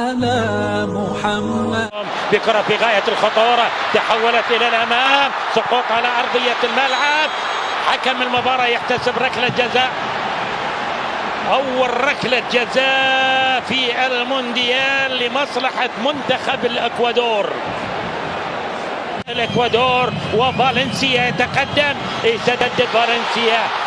على محمد. بكرة في غاية الخطورة تحولت إلى الأمام، سقوط على أرضية الملعب. حكم المباراة يحتسب ركلة جزاء، أول ركلة جزاء في المونديال لمصلحة منتخب الإكوادور وفالنسيا يتقدم.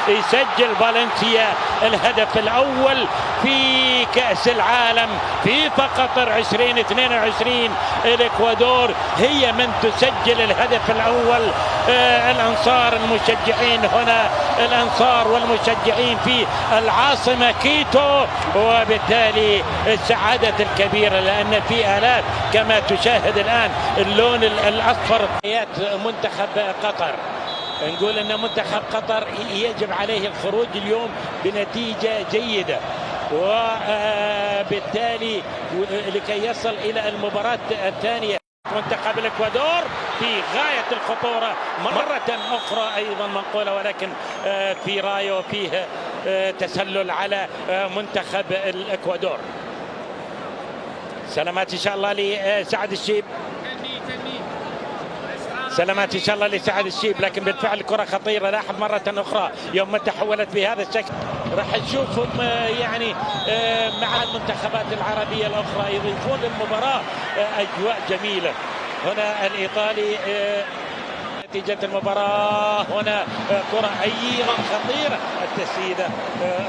يسجل فالنسيا الهدف الأول في كأس العالم في قطر 2022. الإكوادور هي من تسجل الهدف الأول. الأنصار المشجعين هنا، الأنصار والمشجعين في العاصمة كيتو، وبالتالي السعادة الكبيرة لأن في آلاف كما تشاهد الآن اللون الأصفر. منتخب قطر، نقول أن منتخب قطر يجب عليه الخروج اليوم بنتيجة جيدة، وبالتالي لكي يصل إلى المباراة الثانية. منتخب الإكوادور في غاية الخطورة مرة أخرى، أيضا منقولة، ولكن في رايو فيه تسلل على منتخب الإكوادور. سلامات إن شاء الله لسعد الشيب، سلامات إن شاء الله لسعد الشيب، لكن بالفعل الكرة خطيرة. لاحظ مرة أخرى يوم ما تحولت بهذا الشكل راح نشوفهم يعني مع المنتخبات العربية الأخرى يضيفون للمباراة أجواء جميلة. هنا الإيطالي نتيجة المباراة، هنا كرة أيضا خطيرة، التسديدة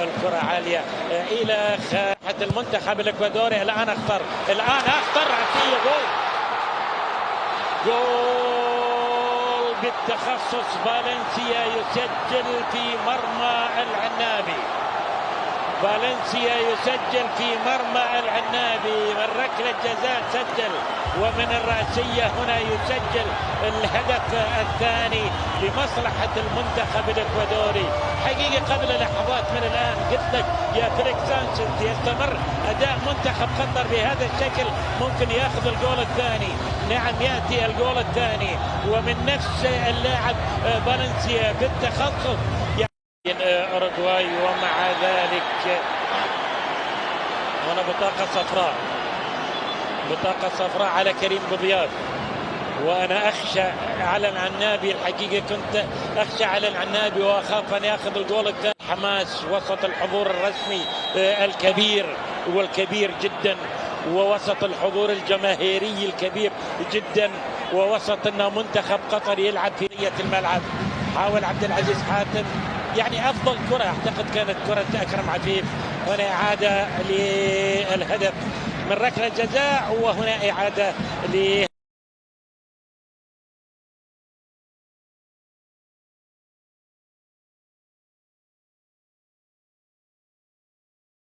الكرة عالية إلى خارج المنتخب الإكوادوري. الآن أخطر عطية جول بالتخصص. فالنسيا يسجل في مرمى العنابي، من ركلة جزاء سجل، ومن الرأسية هنا يسجل الهدف الثاني لمصلحة المنتخب الإكوادوري. حقيقة قبل لحظات من الآن قلت لك يا فيليكس سانشيز يستمر أداء منتخب قطر بهذا الشكل ممكن ياخذ الجول الثاني. نعم، يأتي الجول الثاني ومن نفس اللاعب فالنسيا بالتخصص أوروغواي. ومع ذلك هنا بطاقة صفراء على كريم بضياف، وأنا أخشى على العنابي. الحقيقة كنت أخشى على العنابي وأخاف أن يأخذ الجول الثاني. حماس وسط الحضور الرسمي الكبير جدا، ووسط الحضور الجماهيري الكبير جدا، ووسط أن منتخب قطر يلعب في رية الملعب. حاول عبد العزيز حاتم يعني أفضل كرة، أعتقد كانت كرة أكرم عفيف. هنا إعادة للهدف من ركلة جزاء، وهنا إعادة